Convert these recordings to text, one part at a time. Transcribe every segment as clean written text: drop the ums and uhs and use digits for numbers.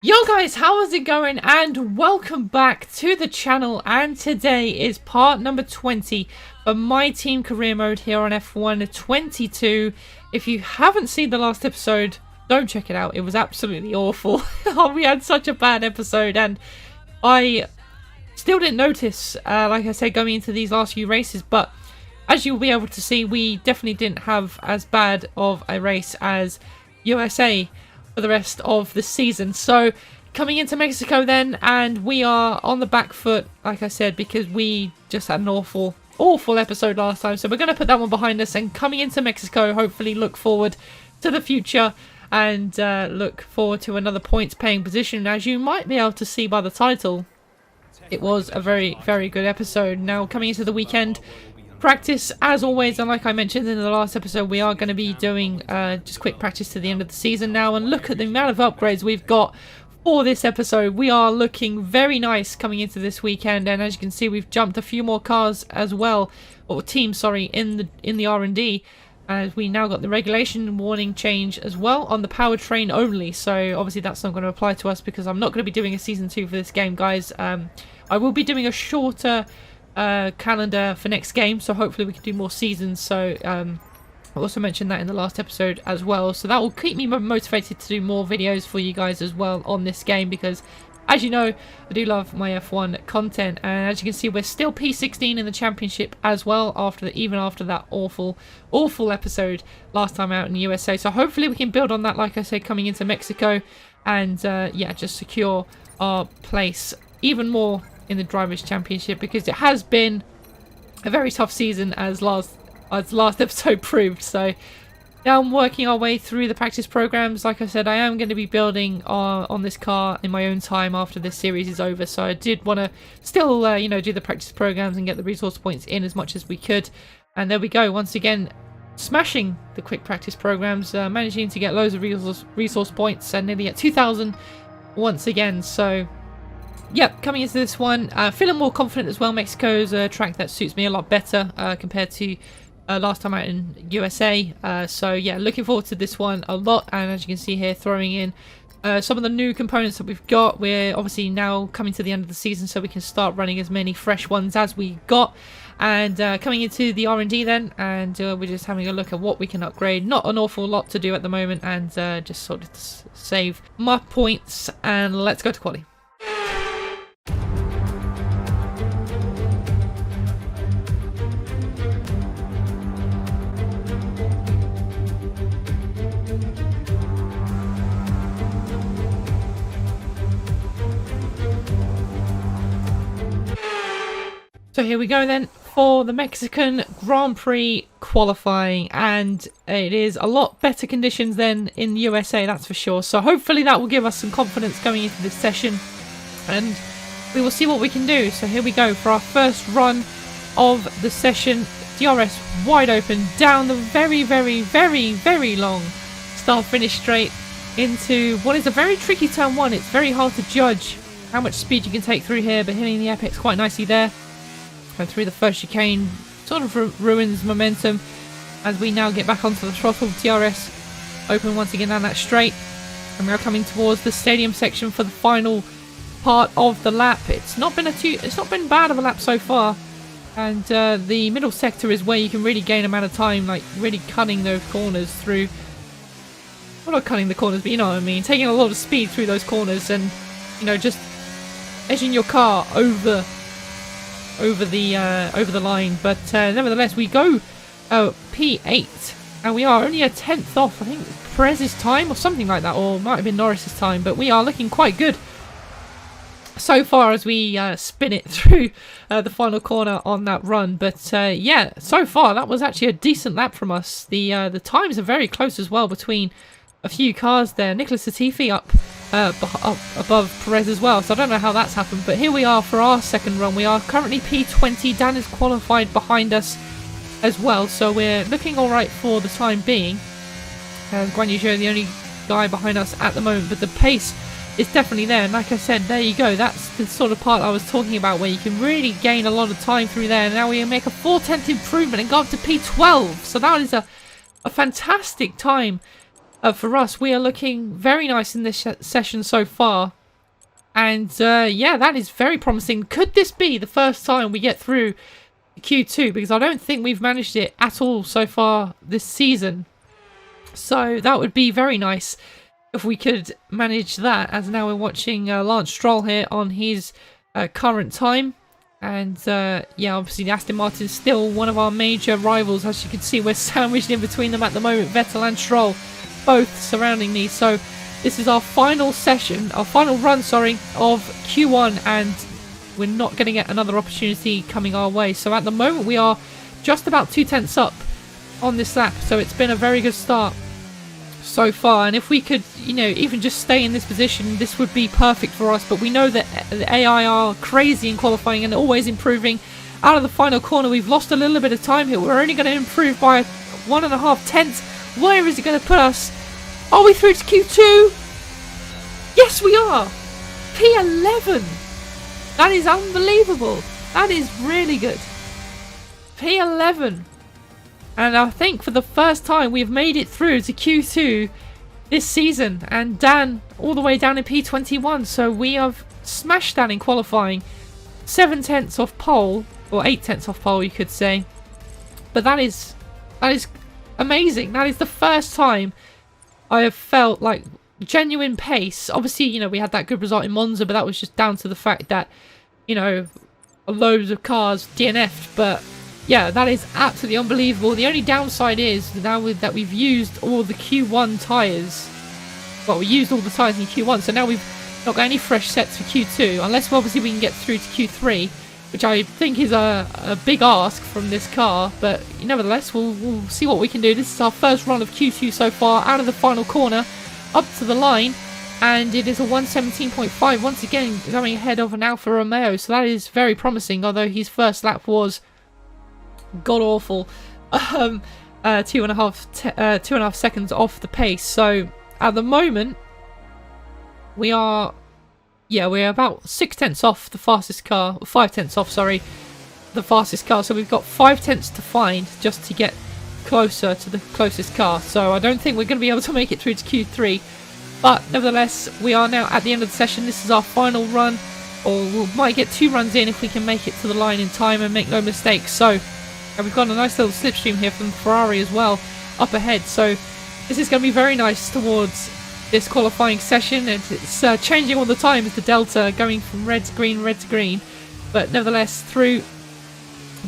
Yo guys, how is it going? And welcome back to the channel. And today is part number 20 of my team career mode here on F1 22. If you haven't seen the last episode, don't check it out. It was absolutely awful. We had such a bad episode, and I still didn't notice, like I said, going into these last few races. But as you'll be able to see, we definitely didn't have as bad of a race as USA for the rest of the season. So coming into Mexico then, and we are on the back foot, like I said, because we just had an awful episode last time. So we're going to put that one behind us, and coming into Mexico, hopefully look forward to the future and look forward to another points paying position. As you might be able to see by the title, it was a very good episode. Now coming into the weekend, practice as always, and like I mentioned in the last episode, we are going to be doing just quick practice to the end of the season now. And look at the amount of upgrades we've got for this episode. We are looking very nice coming into this weekend, and as you can see, we've jumped a few more cars as well, or teams, sorry, in the R&D, as we now got the regulation warning change as well on the powertrain only. So obviously that's not going to apply to us because I'm not going to be doing a season 2 for this game, guys. I will be doing a shorter calendar for next game, so hopefully we can do more seasons. So I also mentioned that in the last episode as well, so that will keep me motivated to do more videos for you guys as well on this game, because as you know, I do love my F1 content. And as you can see, we're still P16 in the championship as well, even after that awful episode last time out in the USA. So hopefully we can build on that, like I said, coming into Mexico, and yeah, just secure our place even more in the Drivers' Championship, because it has been a very tough season, as last episode proved. So now I'm working our way through the practice programs. Like I said, I am going to be building on this car in my own time after this series is over, so I did want to still you know, do the practice programs and get the resource points in as much as we could. And there we go, once again smashing the quick practice programs, managing to get loads of resource points, and nearly at 2,000 once again. So yep, coming into this one, feeling more confident as well. Mexico's a track that suits me a lot better compared to last time out in USA. So yeah, looking forward to this one a lot. And as you can see here, throwing in some of the new components that we've got. We're obviously now coming to the end of the season, so we can start running as many fresh ones as we got. And coming into the R&D then, and we're just having a look at what we can upgrade. Not an awful lot to do at the moment, and just sort of save my points, and let's go to quali. So here we go then for the Mexican Grand Prix qualifying, and it is a lot better conditions than in USA, that's for sure. So hopefully that will give us some confidence going into this session, and we will see what we can do. So here we go for our first run of the session. DRS wide open down the very long start-finish straight into what is a very tricky turn one. It's very hard to judge how much speed you can take through here, but hitting the apex quite nicely there. And through the first chicane sort of ruins momentum as we now get back onto the throttle. DRS open once again down that straight, and we are coming towards the stadium section for the final part of the lap. It's not been bad of a lap so far, and the middle sector is where you can really gain amount of time, like really cutting those corners through. Well, not cutting the corners, but you know what I mean, taking a lot of speed through those corners, and you know, just edging your car over the line. But nevertheless, we go P8, and we are only a tenth off, I think, Perez's time or something like that, or might have been Norris's time, but we are looking quite good so far as we spin it through the final corner on that run. But yeah, so far that was actually a decent lap from us. The times are very close as well between a few cars there. Nicholas Latifi up above Perez as well, so I don't know how that's happened. But here we are for our second run. We are currently P20. Dan is qualified behind us as well, so we're looking alright for the time being. Guan Yu Zhou the only guy behind us at the moment, but the pace is definitely there. And like I said, there you go, that's the sort of part I was talking about, where you can really gain a lot of time through there. Now we make a 4/10 improvement and go up to P12, so that is a fantastic time for us, we are looking very nice in this session so far. And yeah, that is very promising. Could this be the first time we get through Q2? Because I don't think we've managed it at all so far this season. So that would be very nice if we could manage that, as now we're watching Lance Stroll here on his current time. And yeah, obviously the Aston Martin is still one of our major rivals. As you can see, we're sandwiched in between them at the moment, Vettel and Stroll, both surrounding me. So this is our final session, our final run, sorry, of Q1, and we're not going to get another opportunity coming our way. So at the moment we are just about 2 tenths up on this lap, so it's been a very good start so far. And if we could, you know, even just stay in this position, this would be perfect for us. But we know that the AI are crazy in qualifying and always improving. Out of the final corner, we've lost a little bit of time here. We're only going to improve by 1.5 tenths. Where is it going to put us? Are we through to Q2? Yes, we are. P11. That is unbelievable. That is really good. P11. And I think for the first time we've made it through to Q2 this season. And Dan all the way down in P21. So we have smashed that in qualifying. 7 tenths off pole. Or 8 tenths off pole, you could say. But that is amazing. That is the first time I have felt like genuine pace. Obviously, you know, we had that good result in Monza, but that was just down to the fact that, you know, loads of cars DNF'd. But yeah, that is absolutely unbelievable. The only downside is now that we've used all the Q1 tyres. Well, we used all the tyres in Q1, so now we've not got any fresh sets for Q2, unless obviously we can get through to Q3, which I think is a big ask from this car. But nevertheless, we'll see what we can do. This is our first run of Q2 so far, out of the final corner, up to the line, and it is a 1:17.5, once again coming ahead of an Alfa Romeo, so that is very promising, although his first lap was god-awful. 2.5 seconds off the pace. So at the moment, we are... yeah, we're about 6 tenths off the fastest car. 5 tenths off, sorry, the fastest car. So we've got 5 tenths to find just to get closer to the closest car. So I don't think we're going to be able to make it through to Q3. But nevertheless, we are now at the end of the session. This is our final run. Or we might get 2 runs in if we can make it to the line in time and make no mistakes. So and we've got a nice little slipstream here from Ferrari as well up ahead. So this is going to be very nice towards this qualifying session, and it's changing all the time as the delta going from red to green, but nevertheless through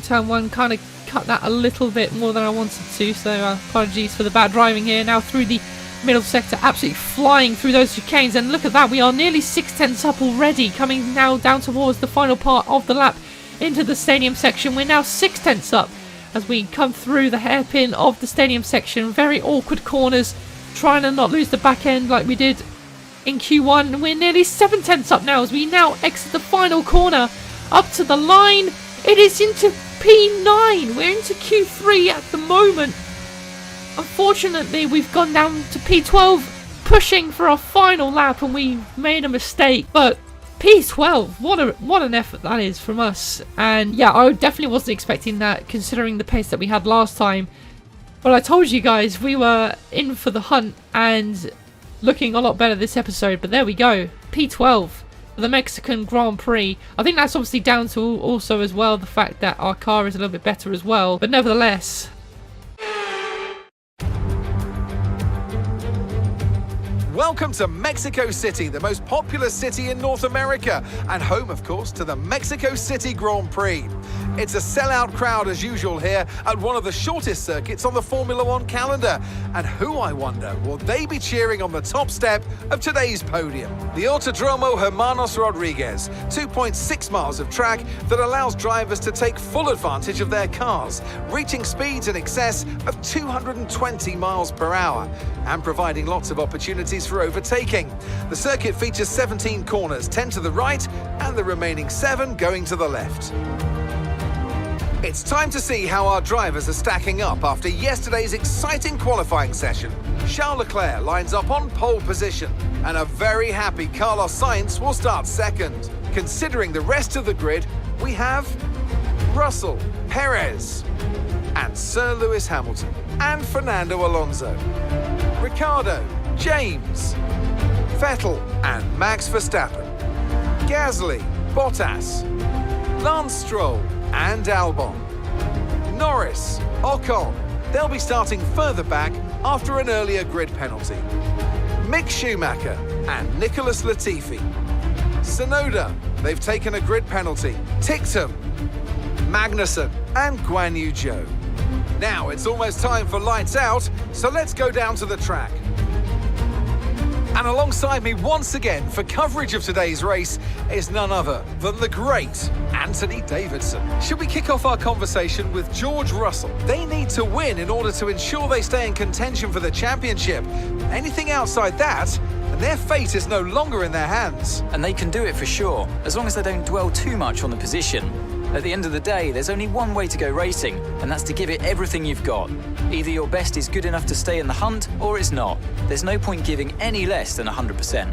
turn 1 kind of cut that a little bit more than I wanted to, so apologies for the bad driving here. Now through the middle sector, absolutely flying through those chicanes, and look at that, we are nearly 6 tenths up already, coming now down towards the final part of the lap into the stadium section. We're now 6 tenths up as we come through the hairpin of the stadium section. Very awkward corners, trying to not lose the back end like we did in Q1. We're nearly 7 tenths up now as we now exit the final corner up to the line. It is into P9. We're into Q3 at the moment. Unfortunately, we've gone down to P12, pushing for our final lap, and we made a mistake. But P12, what an effort that is from us. And yeah, I definitely wasn't expecting that, considering the pace that we had last time. But I told you guys we were in for the hunt and looking a lot better this episode. But there we go, P12 for the Mexican Grand Prix. I think that's obviously down to also as well the fact that our car is a little bit better as well. But nevertheless... Welcome to Mexico City, the most popular city in North America, and home, of course, to the Mexico City Grand Prix. It's a sellout crowd as usual here at one of the shortest circuits on the Formula One calendar. And who, I wonder, will they be cheering on the top step of today's podium? The Autodromo Hermanos Rodriguez, 2.6 miles of track that allows drivers to take full advantage of their cars, reaching speeds in excess of 220 miles per hour, and providing lots of opportunities for overtaking. The circuit features 17 corners, 10 to the right, and the remaining 7 going to the left. It's time to see how our drivers are stacking up after yesterday's exciting qualifying session. Charles Leclerc lines up on pole position, and a very happy Carlos Sainz will start second. Considering the rest of the grid, we have Russell, Perez, and Sir Lewis Hamilton, and Fernando Alonso. Ricciardo, James, Vettel and Max Verstappen, Gasly, Bottas, Lance Stroll and Albon, Norris, Ocon. They'll be starting further back after an earlier grid penalty. Mick Schumacher and Nicholas Latifi. Tsunoda, they've taken a grid penalty. Ticktum, Magnussen and Guan Yu Zhou. Now it's almost time for lights out, so let's go down to the track. And alongside me once again for coverage of today's race is none other than the great Anthony Davidson. Should we kick off our conversation with George Russell? They need to win in order to ensure they stay in contention for the championship. Anything outside that, and their fate is no longer in their hands. And they can do it for sure, as long as they don't dwell too much on the position. At the end of the day, there's only one way to go racing, and that's to give it everything you've got. Either your best is good enough to stay in the hunt, or it's not. There's no point giving any less than 100%.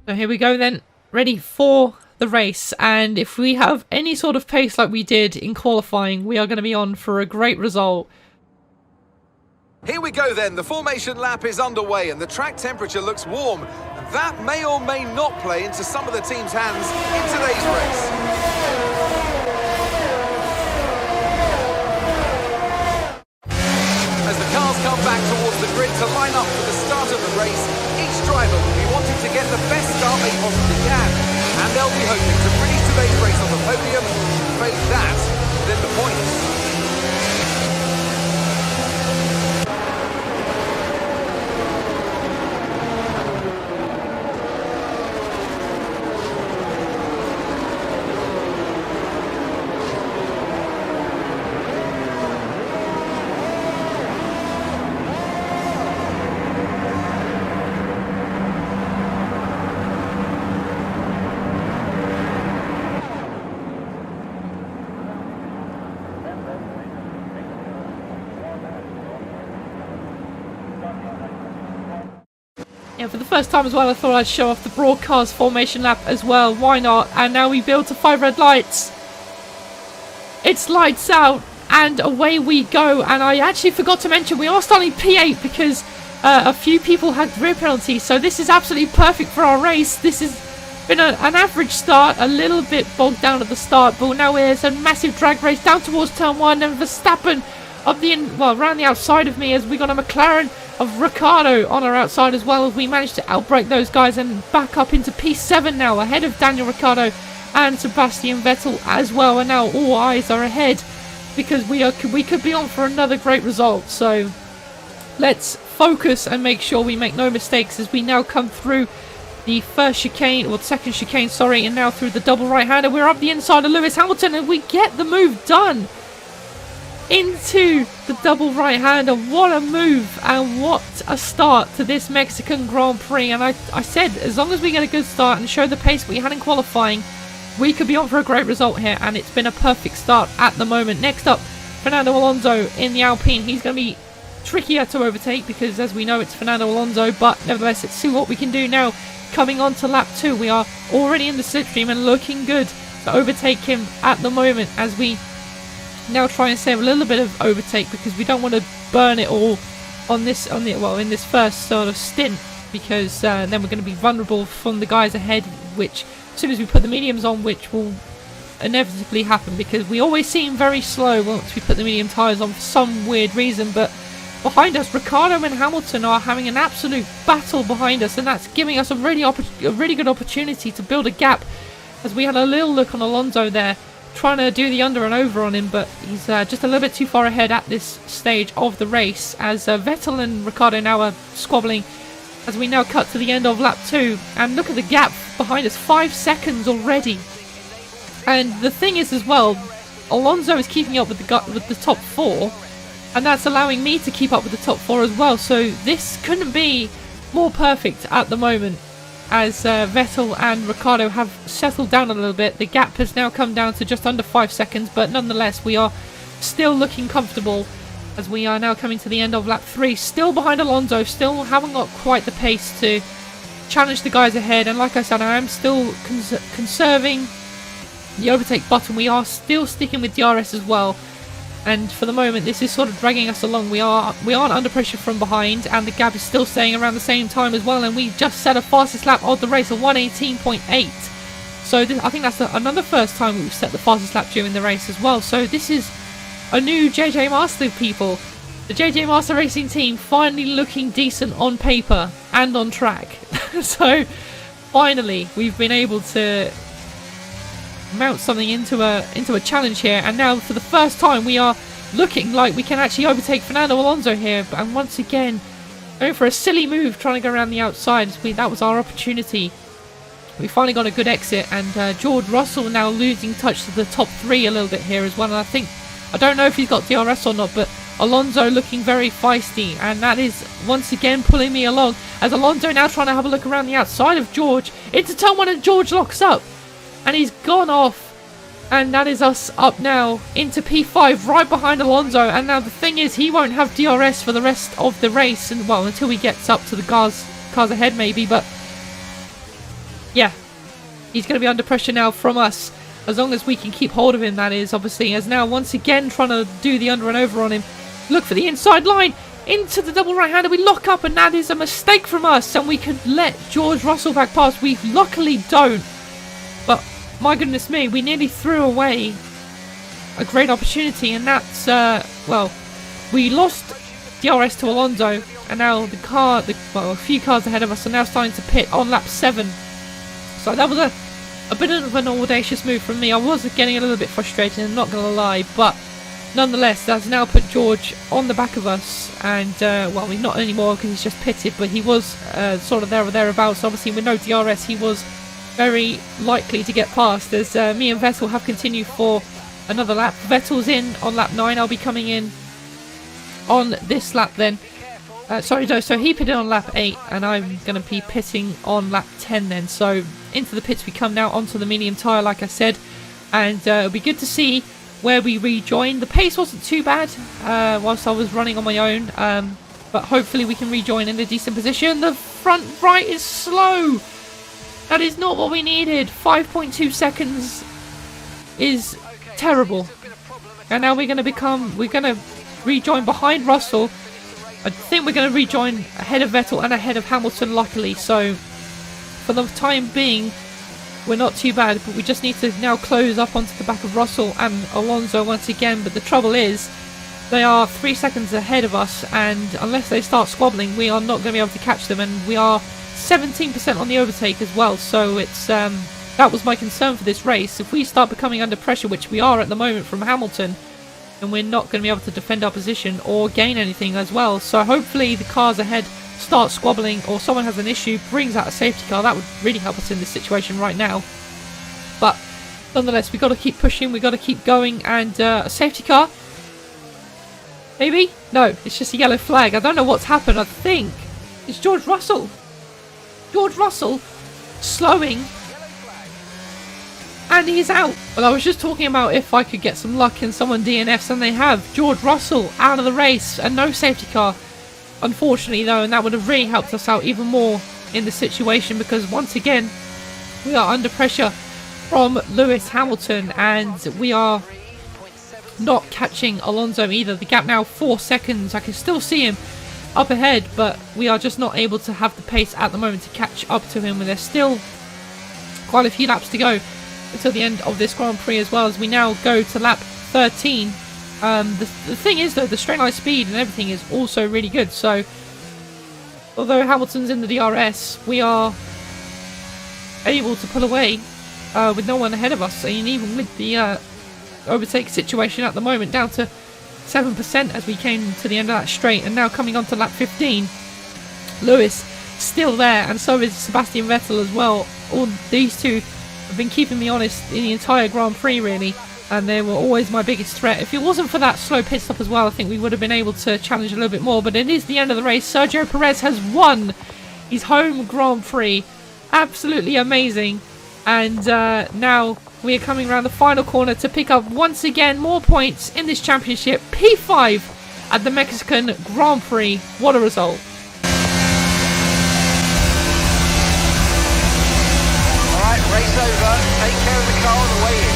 So here we go then, ready for the race, and if we have any sort of pace like we did in qualifying, we are going to be on for a great result. Here we go then, the formation lap is underway and the track temperature looks warm. And that may or may not play into some of the team's hands in today's race. As the cars come back towards the grid to line up for the start of the race, each driver will be wanting to get the best start they possibly can. And they'll be hoping to finish today's race on the podium, failing that, then the points. Yeah, for the first time as well, I thought I'd show off the broadcast formation lap as well. Why not? And now we build to 5 red lights. It's lights out and away we go. And I actually forgot to mention we are starting P8 because a few people had rear penalties. So this is absolutely perfect for our race. This has been an average start, a little bit bogged down at the start, but now it's a massive drag race down towards turn 1, and Verstappen around the outside of me as we got a McLaren of Ricciardo on our outside as well, as we managed to outbrake those guys and back up into P7 now, ahead of Daniel Ricciardo and Sebastian Vettel as well. And now all eyes are ahead because we could be on for another great result. So let's focus and make sure we make no mistakes as we now come through the first chicane, or second chicane, sorry, and now through the double right-hander. We're up the inside of Lewis Hamilton and we get the move done into the double right-hander. What a move and what a start to this Mexican Grand Prix. And I said, as long as we get a good start and show the pace we had in qualifying, we could be on for a great result here, and it's been a perfect start at the moment. Next up, Fernando Alonso in the Alpine. He's going to be trickier to overtake because, as we know, it's Fernando Alonso, but nevertheless, let's see what we can do now. Coming on to lap 2, we are already in the slipstream and looking good to overtake him at the moment, as we now try and save a little bit of overtake because we don't want to burn it all in this first sort of stint, because then we're going to be vulnerable from the guys ahead, which as soon as we put the mediums on, which will inevitably happen because we always seem very slow once we put the medium tyres on for some weird reason. But behind us, Ricciardo and Hamilton are having an absolute battle behind us, and that's giving us a really good opportunity to build a gap, as we had a little look on Alonso there trying to do the under and over on him, but he's just a little bit too far ahead at this stage of the race, as Vettel and Ricciardo now are squabbling as we now cut to the end of lap 2. And look at the gap behind us, 5 seconds already. And the thing is as well, Alonso is keeping up with the top 4, and that's allowing me to keep up with the top 4 as well. So this couldn't be more perfect at the moment, as Vettel and Ricciardo have settled down a little bit. The gap has now come down to just under 5 seconds, but nonetheless we are still looking comfortable as we are now coming to the end of lap 3. Still behind Alonso, still haven't got quite the pace to challenge the guys ahead. And like I said, I am still conserving the overtake button. We are still sticking with DRS as well, And for the moment, this is sort of dragging us along. We aren't under pressure from behind, and the gap is still staying around the same time as well. And we just set a fastest lap of the race of 1:18.8. So I think that's another first time we've set the fastest lap during the race as well. So this is a new JJ Master, people. The JJ Master Racing team finally looking decent on paper and on track. So finally we've been able to mount something into a challenge here, and now for the first time we are looking like we can actually overtake Fernando Alonso here. And once again, going for a silly move, trying to go around the outside. That was our opportunity. We finally got a good exit, and George Russell now losing touch to the top 3 a little bit here as well. And I don't know if he's got DRS or not, but Alonso looking very feisty, and that is once again pulling me along, as Alonso now trying to have a look around the outside of George into turn 1, and George locks up, and he's gone off. And that is us up now into P5 right behind Alonso. And now the thing is, he won't have DRS for the rest of the race, and well, until he gets up to the cars ahead maybe. But yeah, he's going to be under pressure now from us, as long as we can keep hold of him, that is, obviously. As now once again trying to do the under and over on him. Look for the inside line into the double right-hander. We lock up, and that is a mistake from us, and we could let George Russell back past. We luckily don't, but my goodness me, we nearly threw away a great opportunity. And that's well, we lost DRS to Alonso, and now a few cars ahead of us are now starting to pit on lap 7. So that was a bit of an audacious move from me. I was getting a little bit frustrated, I'm not going to lie, but nonetheless, that's now put George on the back of us. And well, he's not anymore because he's just pitted, but he was sort of there or thereabouts. Obviously with no DRS, he was very likely to get past, as me and Vettel have continued for another lap. Vettel's in on lap 9. I'll be coming in on this lap then. Sorry, no, so he pitted on lap 8, and I'm going to be pitting on lap 10 then. So into the pits we come now, onto the medium tyre, like I said, and it'll be good to see where we rejoin. The pace wasn't too bad whilst I was running on my own, but hopefully we can rejoin in a decent position. The front right is slow. That is not what we needed. 5.2 seconds is terrible. And now we're going to rejoin behind Russell. I think we're going to rejoin ahead of Vettel and ahead of Hamilton, luckily. So for the time being, we're not too bad, but we just need to now close up onto the back of Russell and Alonso once again. But the trouble is, they are 3 seconds ahead of us, and unless they start squabbling, we are not going to be able to catch them. And we are 17% on the overtake as well, so it's that was my concern for this race. If we start becoming under pressure, which we are at the moment from Hamilton, then we're not going to be able to defend our position or gain anything as well. So hopefully the cars ahead start squabbling, or someone has an issue, brings out a safety car. That would really help us in this situation right now. But nonetheless, we've got to keep pushing, we've got to keep going. And a safety car, maybe? No, it's just a yellow flag. I don't know what's happened. I think it's George Russell. George Russell slowing, and he's out. Well, I was just talking about if I could get some luck and someone DNFs, and they have. George Russell out of the race, and no safety car, unfortunately though, and that would have really helped us out even more in the situation, because once again we are under pressure from Lewis Hamilton, and we are not catching Alonso either. The gap now 4 seconds. I can still see him up ahead, but we are just not able to have the pace at the moment to catch up to him, and there's still quite a few laps to go until the end of this Grand Prix, as well, as we now go to lap 13. The thing is though, the straight line speed and everything is also really good, so although Hamilton's in the DRS, we are able to pull away with no one ahead of us, and even with the overtake situation at the moment down to 7% as we came to the end of that straight. And now coming on to lap 15, Lewis still there, and so is Sebastian Vettel as well. All these two have been keeping me honest in the entire Grand Prix really, and they were always my biggest threat. If it wasn't for that slow pit stop as well, I think we would have been able to challenge a little bit more. But it is the end of the race. Sergio Perez has won his home Grand Prix. Absolutely amazing. And now we are coming around the final corner to pick up once again more points in this championship. P5 at the Mexican Grand Prix. What a result. Alright, race over. Take care of the car on the way in.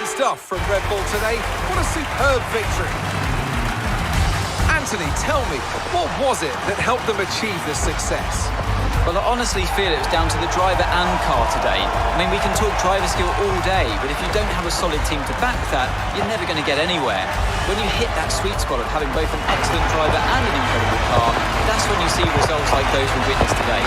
stuff from Red Bull today. What a superb victory. Anthony, tell me, what was it that helped them achieve this success? Well, I honestly feel it was down to the driver and car today. I mean, we can talk driver skill all day, but if you don't have a solid team to back that, you're never going to get anywhere. When you hit that sweet spot of having both an excellent driver and an incredible car, that's when you see results like those we witnessed today.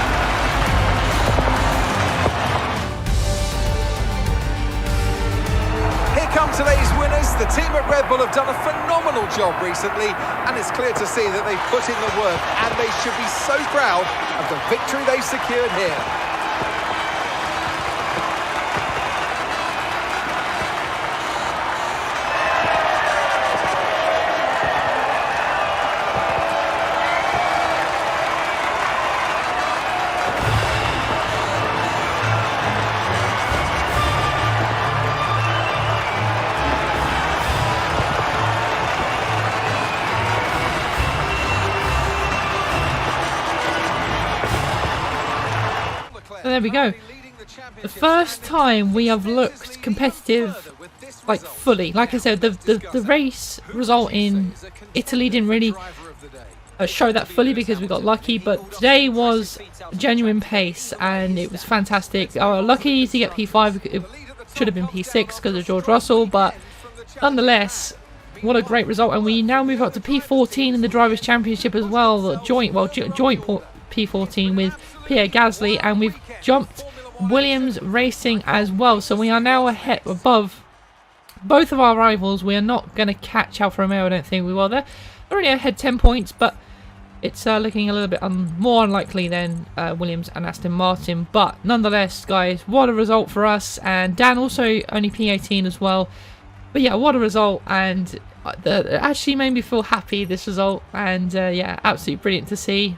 Here come today's winners. The team at Red Bull have done a phenomenal job recently, and it's clear to see that they've put in the work, and they should be so proud of the victory they've secured here. So there we go. The first time we have looked competitive, like fully. Like I said, the race result in Italy didn't really show that fully because we got lucky, but today was genuine pace and it was fantastic. Lucky to get P5, it should have been P6 because of George Russell, but nonetheless, what a great result. And we now move up to P14 in the Drivers' Championship as well, joint P14 with Pierre Gasly, and we've jumped Williams Racing as well, so we are now ahead above both of our rivals. We are not going to catch Alfa Romeo, I don't think we will. They're already ahead 10 points, but it's looking a little bit more unlikely than Williams and Aston Martin. But nonetheless, guys, what a result for us. And Dan also only P18 as well. But yeah, what a result, and it actually made me feel happy, this result. And yeah, absolutely brilliant to see.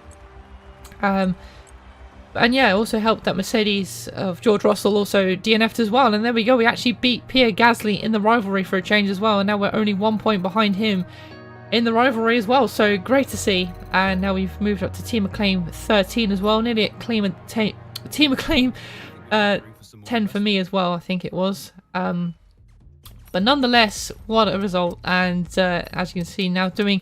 And yeah, it also helped that Mercedes of George Russell also DNF'd as well. And there we go, we actually beat Pierre Gasly in the rivalry for a change as well. And now we're only 1 point behind him in the rivalry as well. So great to see. And now we've moved up to Team Acclaim 13 as well. Nearly at Team Acclaim 10 for me as well, I think it was. But nonetheless, what a result. And as you can see, now doing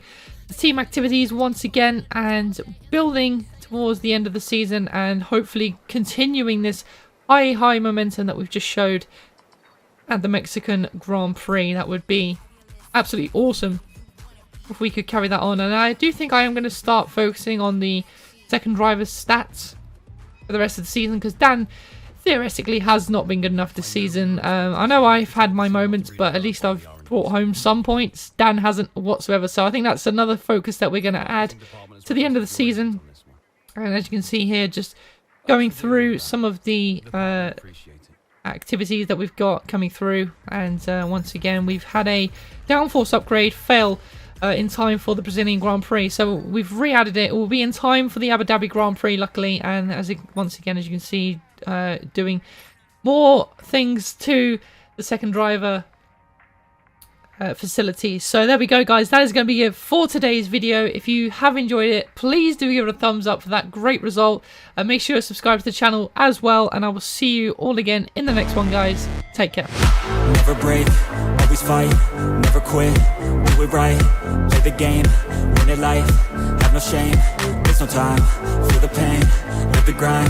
the team activities once again and building towards the end of the season and hopefully continuing this high momentum that we've just showed at the Mexican Grand Prix. That would be absolutely awesome if we could carry that on. And I do think I am going to start focusing on the second driver's stats for the rest of the season, because Dan theoretically has not been good enough this season. I know I've had my moments, but at least I've brought home some points. Dan hasn't whatsoever, so I think that's another focus that we're going to add to the end of the season. And as you can see here, just going through some of the activities that we've got coming through. And once again, we've had a downforce upgrade fail in time for the Brazilian Grand Prix. So we've re-added it. It will be in time for the Abu Dhabi Grand Prix, luckily. And once again, as you can see, doing more things to the second driver facilities. So there we go, guys, that is going to be it for today's video. If you have enjoyed it, please do give it a thumbs up for that great result, and make sure to subscribe to the channel as well, and I will see you all again in the next one, guys. Take care. Never break, always fight, never quit, do it right, play the game, win it life, have no shame, there's no time, feel the pain, live the grind.